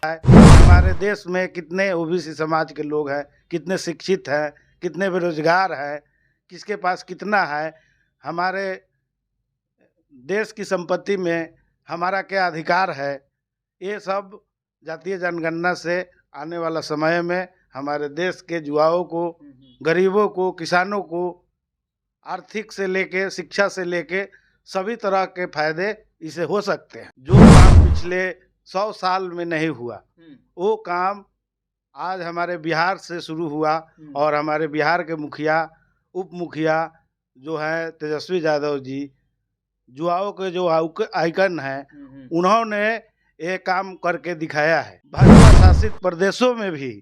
हमारे देश में कितने ओबीसी समाज के लोग हैं, कितने शिक्षित हैं, कितने बेरोजगार हैं, किसके पास कितना है, हमारे देश की संपत्ति में हमारा क्या अधिकार है, ये सब जातीय जनगणना से आने वाला समय में हमारे देश के युवाओं को, गरीबों को, किसानों को आर्थिक से लेके शिक्षा से लेके सभी तरह के फायदे इसे हो सकते हैं। जो काम पिछले 100 साल में नहीं हुआ वो काम आज हमारे बिहार से शुरू हुआ और हमारे बिहार के मुखिया, उप मुखिया जो है तेजस्वी यादव जी, युवाओं के जो आइकन हैं, उन्होंने ये काम करके दिखाया है। भाजपा शासित प्रदेशों में भी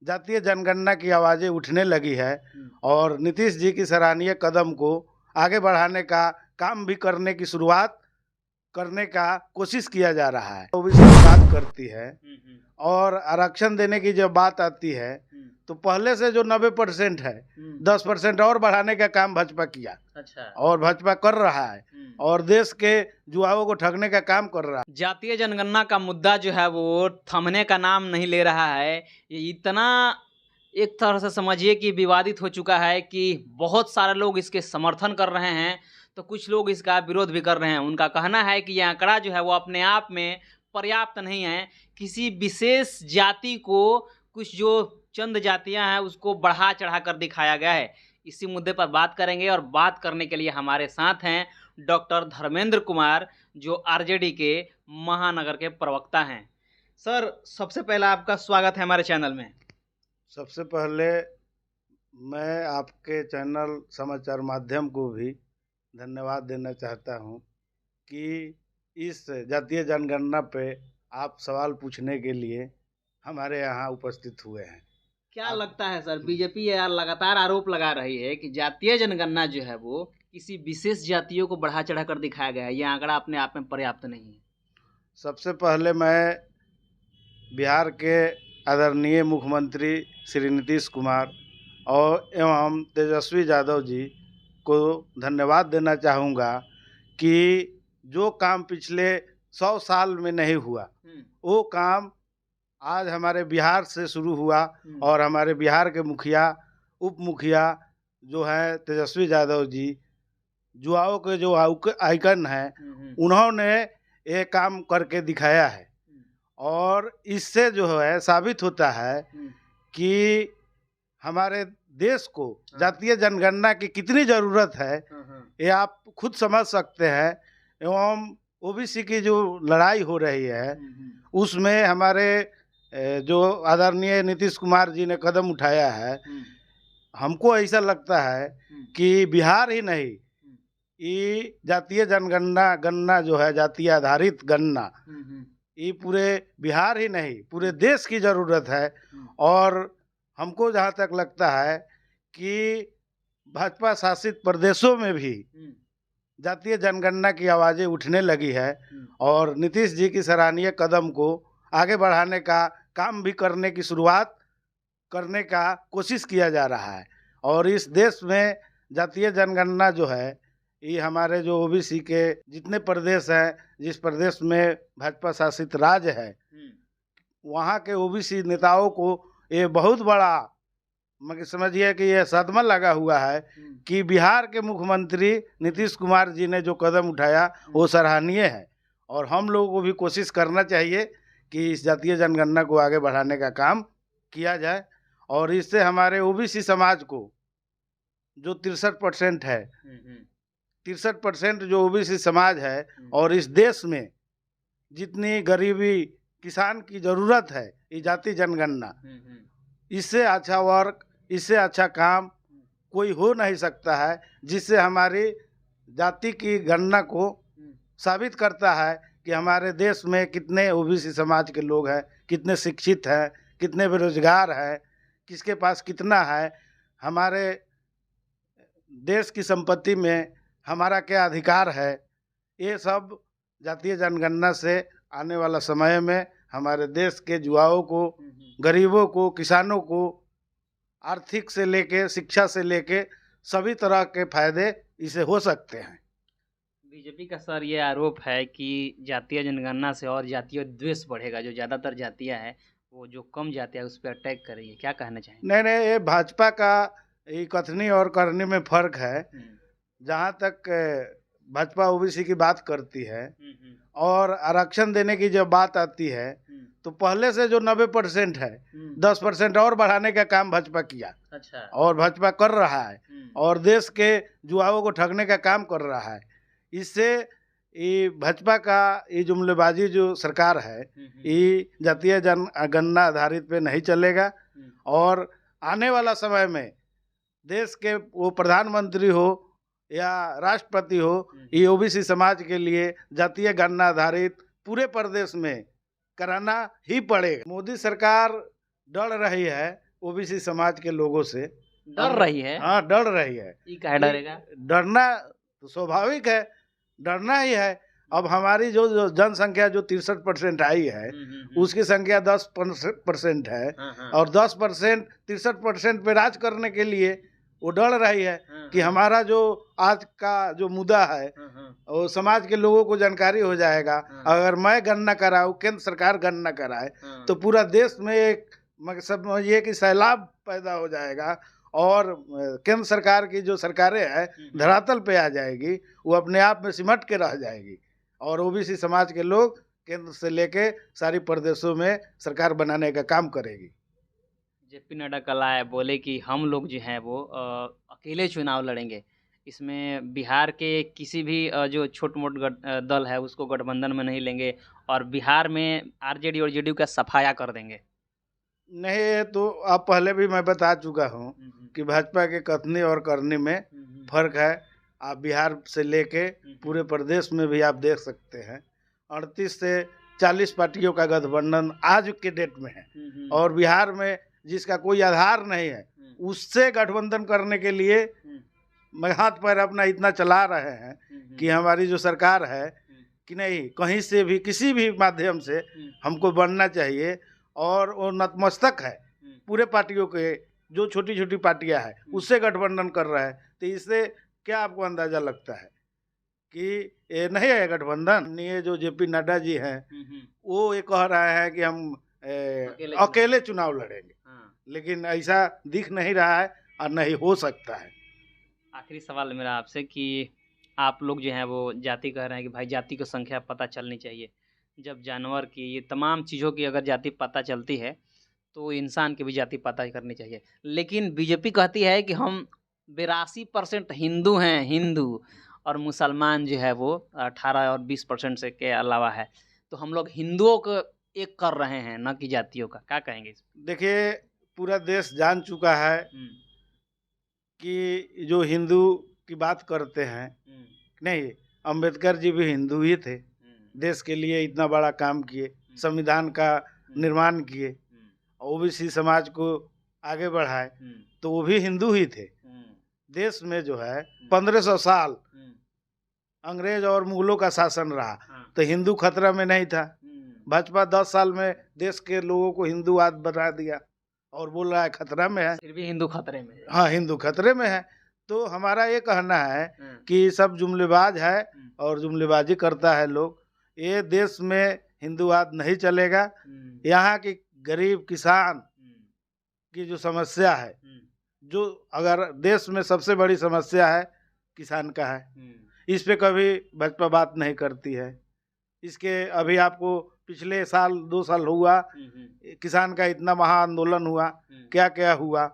जातीय जनगणना की आवाज़ें उठने लगी है और नीतीश जी की सराहनीय कदम को आगे बढ़ाने का काम भी करने की शुरुआत करने का कोशिश किया जा रहा है। ओबीसी की बात करती है और आरक्षण देने की जब बात आती है तो पहले से जो 90% है 10% और बढ़ाने का काम भाजपा किया। अच्छा। और भाजपा कर रहा है और देश के युवाओं को ठगने का काम कर रहा है। जातीय जनगणना का मुद्दा जो है वो थमने का नाम नहीं ले रहा है। ये इतना एक तरह से समझिए कि विवादित हो चुका है कि बहुत सारे लोग इसके समर्थन कर रहे हैं तो कुछ लोग इसका विरोध भी कर रहे हैं। उनका कहना है कि यह आंकड़ा जो है वो अपने आप में पर्याप्त नहीं है, किसी विशेष जाति को, कुछ जो चंद जातियां हैं उसको बढ़ा चढ़ा कर दिखाया गया है। इसी मुद्दे पर बात करेंगे और बात करने के लिए हमारे साथ हैं डॉक्टर धर्मेंद्र कुमार, जो आरजेडी के महानगर के प्रवक्ता हैं। सर, सबसे पहला आपका स्वागत है हमारे चैनल में। सबसे पहले मैं आपके चैनल समाचार माध्यम को भी धन्यवाद देना चाहता हूं कि इस जातीय जनगणना पे आप सवाल पूछने के लिए हमारे यहाँ उपस्थित हुए हैं। क्या लगता है सर, बीजेपी यार लगातार आरोप लगा रही है कि जातीय जनगणना जो है वो किसी विशेष जातियों को बढ़ा चढ़ा कर दिखाया गया है, यह आंकड़ा अपने आप में पर्याप्त नहीं है। सबसे पहले मैं बिहार के आदरणीय मुख्यमंत्री श्री नीतीश कुमार और एवं तेजस्वी यादव जी को धन्यवाद देना चाहूँगा कि जो काम पिछले 100 साल में नहीं हुआ वो काम आज हमारे बिहार से शुरू हुआ और हमारे बिहार के मुखिया, उप मुखिया जो है तेजस्वी यादव जी, युवाओं के जो आइकन हैं, उन्होंने ये काम करके दिखाया है और इससे जो है साबित होता है कि हमारे देश को जातीय जनगणना की कितनी ज़रूरत है, ये आप खुद समझ सकते हैं। एवं ओबीसी की जो लड़ाई हो रही है उसमें हमारे जो आदरणीय नीतीश कुमार जी ने कदम उठाया है, हमको ऐसा लगता है कि बिहार ही नहीं, ये जातीय गणना जो है, जातीय आधारित गणना, ये पूरे बिहार ही नहीं पूरे देश की ज़रूरत है। और हमको जहाँ तक लगता है कि भाजपा शासित प्रदेशों में भी जातीय जनगणना की आवाज़ें उठने लगी है और नीतीश जी की सराहनीय कदम को आगे बढ़ाने का काम भी करने की शुरुआत करने का कोशिश किया जा रहा है। और इस देश में जातीय जनगणना जो है, ये हमारे जो ओबीसी के जितने प्रदेश हैं, जिस प्रदेश में भाजपा शासित राज्य है, वहाँ के ओबीसी नेताओं को ये बहुत बड़ा, मगर समझिए कि ये सदमा लगा हुआ है कि बिहार के मुख्यमंत्री नीतीश कुमार जी ने जो कदम उठाया वो सराहनीय है। और हम लोगों को भी कोशिश करना चाहिए कि इस जातीय जनगणना को आगे बढ़ाने का काम किया जाए और इससे हमारे ओबीसी समाज को जो 63% है, 63% जो ओबीसी समाज है और इस देश में जितनी गरीबी किसान की ज़रूरत है, ये जातीय जनगणना, इससे अच्छा वर्क, इससे अच्छा काम कोई हो नहीं सकता है, जिससे हमारी जाति की गणना को साबित करता है कि हमारे देश में कितने ओबीसी समाज के लोग हैं, कितने शिक्षित हैं, कितने बेरोजगार हैं, किसके पास कितना है, हमारे देश की संपत्ति में हमारा क्या अधिकार है। ये सब जातीय जनगणना से आने वाला समय में हमारे देश के युवाओं को, गरीबों को, किसानों को आर्थिक से लेके शिक्षा से लेके सभी तरह के फायदे इसे हो सकते हैं। बीजेपी का सर ये आरोप है कि जातीय जनगणना से और जातीय द्वेष बढ़ेगा, जो ज़्यादातर जातियाँ हैं वो जो कम जातियाँ उस पे अटैक कर रही है, क्या कहना चाहेंगे? नहीं नहीं, ये भाजपा का ये कथनी और करनी में फर्क है। हुँ। जहाँ तक भाजपा ओबीसी की बात करती है हुँ, हुँ। और आरक्षण देने की जब बात आती है, हुँ। तो पहले से जो 90% है, हुँ। 10% और बढ़ाने का काम भाजपा किया अच्छा। और भाजपा कर रहा है हुँ। और देश के युवाओं को ठगने का काम कर रहा है। इससे ये भाजपा का ये जुमलेबाजी जो सरकार है, हुँ, हुँ। ये जातीय जनगणना आधारित पे नहीं चलेगा। हुँ। और आने वाला समय में देश के वो प्रधानमंत्री हो या राष्ट्रपति हो, हुँ। ये ओबीसी समाज के लिए जातीय गणना आधारित पूरे प्रदेश में कराना ही पड़ेगा। मोदी सरकार डर रही है ओबीसी समाज के लोगों से। डर रही है? हाँ, डर रही है। ये काहे डरेगा? डरना तो स्वाभाविक है, डरना ही है। अब हमारी जो जनसंख्या जो 63% आई है, हुँ, हुँ, हुँ। उसकी संख्या 10% है हाँ, हाँ। और 10% 63% पे राज करने के लिए वो डर रही है हाँ, कि हाँ। हमारा जो आज का जो मुद्दा है हाँ, हाँ। वो समाज के लोगों को जानकारी हो जाएगा। हाँ। अगर मैं गणना कराऊं, केंद्र सरकार गणना कराए, हाँ। तो पूरा देश में एक समझिए कि सैलाब पैदा हो जाएगा और केंद्र सरकार की जो सरकारें हैं धरातल पे आ जाएगी, वो अपने आप में सिमट के रह जाएगी और ओबीसी समाज के लोग केंद्र से लेके सारी प्रदेशों में सरकार बनाने का काम करेगी। जेपी नड्डा कल आए, बोले कि हम लोग जो हैं वो अकेले चुनाव लड़ेंगे। इसमें बिहार के किसी भी जो छोट-मोट दल है उसको गठबंधन में नहीं लेंगे और बिहार में आरजेडी और जेडीयू का सफाया कर देंगे। नहीं, ये तो अब पहले भी मैं बता चुका हूँ हुँ, हुँ। कि भाजपा के कथनी और करनी में हुँ, हुँ। फर्क है। आप बिहार से लेके पूरे प्रदेश में भी आप देख सकते हैं 38 से 40 पार्टियों का गठबंधन आज के डेट में है हुँ, हुँ। और बिहार में जिसका कोई आधार नहीं है हुँ। उससे गठबंधन करने के लिए हुँ। हाथ पैर अपना इतना चला रहे हैं हुँ, कि हमारी जो सरकार है कि नहीं, कहीं से भी किसी भी माध्यम से हुँ। हमको बनना चाहिए और वो नतमस्तक है पूरे पार्टियों के, जो छोटी छोटी पार्टियां हैं उससे गठबंधन कर रहा है। तो इससे क्या आपको अंदाजा लगता है कि ये नहीं है गठबंधन? ये जो जेपी नड्डा जी हैं हुँ, हुँ। वो ये कह रहे हैं कि हम अकेले चुनाव लड़ेंगे, हाँ। लेकिन ऐसा दिख नहीं रहा है और नहीं हो सकता है। आखिरी सवाल मेरा आपसे कि आप लोग जो हैं वो जाति कह रहे हैं कि भाई जाति की संख्या पता चलनी चाहिए। जब जानवर की ये तमाम चीज़ों की अगर जाति पता चलती है, तो इंसान की भी जाति पता करनी चाहिए। लेकिन बीजेपी कहती है कि हम 82% हिंदू हैं, हिंदू, और मुसलमान जो है वो 18 और 20% से के अलावा है। तो हम लोग हिंदुओं को एक कर रहे हैं, ना कि जातियों का। क्या कहेंगे इस पे? देखिए, पूरा देश जान चुका है हुँ। कि जो हिंदू की बात करते हैं, हुँ। नहीं, अंबेडकर जी भी हिंदू ही थे। हुँ। देश के लिए इतना बड़ा काम किए, संविधान का निर्माण किए, ओबीसी समाज को आगे बढ़ाए, तो वो भी हिंदू ही थे। देश में जो है 1500 साल अंग्रेज और मुगलों का शासन रहा, तो हिंदू खतरा में नहीं था। भाजपा 10 साल में देश के लोगों को हिंदूवाद बना दिया और बोल रहा है खतरा में है। फिर भी हिंदू खतरे में है। हाँ, हिंदू खतरे में है। तो हमारा ये कहना है कि सब जुमलेबाज है और जुमलेबाजी करता है लोग। ये देश में हिंदूवाद नहीं चलेगा। यहाँ की गरीब किसान की जो समस्या है, जो अगर देश में सबसे बड़ी समस्या है किसान का है, इस पे कभी भाजपा बात नहीं करती है। इसके अभी आपको पिछले साल 2 साल हुआ, किसान का इतना महा आंदोलन हुआ, क्या क्या हुआ,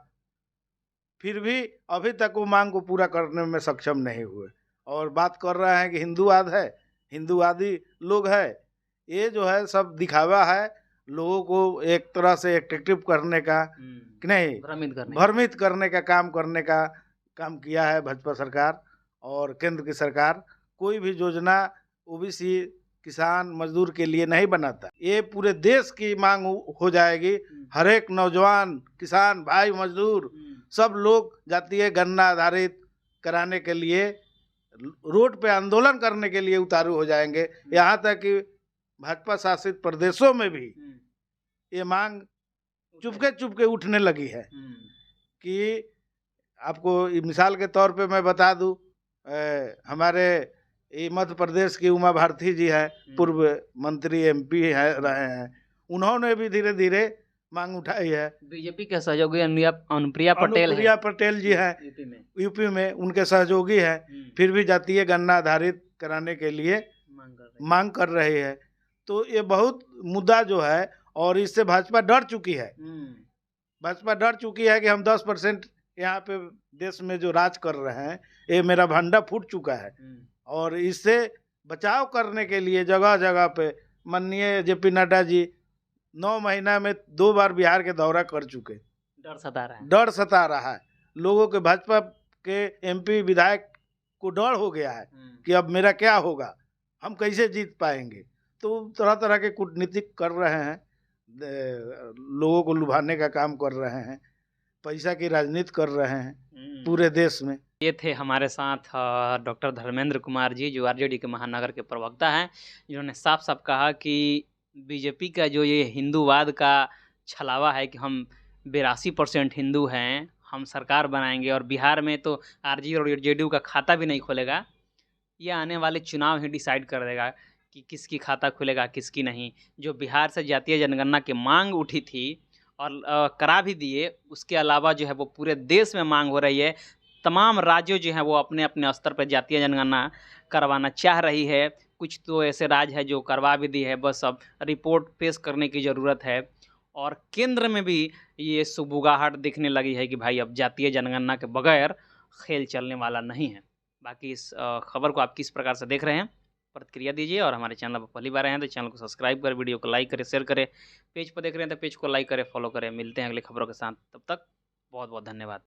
फिर भी अभी तक वो मांग को पूरा करने में सक्षम नहीं हुए और बात कर रहे हैं कि हिंदूवाद है, हिंदूवादी लोग है। ये जो है सब दिखावा है, लोगों को एक तरह से एट्रैक्टिव करने का, कि नहीं, भ्रमित करने का काम किया है भाजपा सरकार और केंद्र की सरकार। कोई भी योजना ओबीसी किसान मजदूर के लिए नहीं बनाता। ये पूरे देश की मांग हो जाएगी। हर एक नौजवान किसान भाई मजदूर सब लोग जातीय गणना आधारित कराने के लिए रोड पे आंदोलन करने के लिए उतारू हो जाएंगे। यहाँ तक कि भाजपा शासित प्रदेशों में भी ये मांग चुपके उठने लगी है। कि आपको मिसाल के तौर पे मैं बता दूं, हमारे ये मध्य प्रदेश की उमा भारती जी है, पूर्व मंत्री MP रहे हैं, उन्होंने भी धीरे धीरे मांग उठाई है। बीजेपी के सहयोगी अनुप्रिया पटेल अनुप्रिया पटेल जी है यूपी में, उनके सहयोगी है, फिर भी जातीय गणना आधारित कराने के लिए मांग कर रही है। तो ये बहुत मुद्दा जो है, और इससे भाजपा डर चुकी है। भाजपा डर चुकी है कि हम 10% यहाँ पे देश में जो राज कर रहे हैं, ये मेरा भंडा फूट चुका है। और इससे बचाव करने के लिए जगह जगह पे माननीय JP नड्डा जी 9 महीना में 2 बार बिहार के दौरा कर चुके। डर सता रहा है लोगों के, भाजपा के MP विधायक को डर हो गया है कि अब मेरा क्या होगा, हम कैसे जीत पाएंगे। तो तरह तरह के कूटनीतिक कर रहे हैं, लोगों को लुभाने का काम कर रहे हैं, पैसा की राजनीति कर रहे हैं पूरे देश में। ये थे हमारे साथ डॉक्टर धर्मेंद्र कुमार जी, जो RJD के महानगर के प्रवक्ता हैं, जिन्होंने साफ साफ कहा कि बीजेपी का जो ये हिंदूवाद का छलावा है कि हम 82% हिंदू हैं, हम सरकार बनाएंगे और बिहार में तो RJ और JDU का खाता भी नहीं खोलेगा। ये आने वाले चुनाव ही डिसाइड कर देगा कि किसकी खाता खुलेगा किसकी नहीं। जो बिहार से जातीय जनगणना की मांग उठी थी और करा भी दिए, उसके अलावा जो है वो पूरे देश में मांग हो रही है। तमाम राज्यों जो हैं वो अपने अपने स्तर पर जातीय जनगणना करवाना चाह रही है। कुछ तो ऐसे राज्य है जो करवा भी दी है, बस अब रिपोर्ट पेश करने की ज़रूरत है। और केंद्र में भी ये सुबुगाहट दिखने लगी है कि भाई अब जातीय जनगणना के बगैर खेल चलने वाला नहीं है। बाकी इस खबर को आप किस प्रकार से देख रहे हैं, प्रतिक्रिया दीजिए। और हमारे चैनल पर पहली बार आए हैं तो चैनल को सब्सक्राइब करें, वीडियो को लाइक करें, शेयर करें। पेज पर देख रहे हैं तो पेज को लाइक करें, फॉलो करें। मिलते हैं अगली खबरों के साथ, तब तक बहुत बहुत धन्यवाद।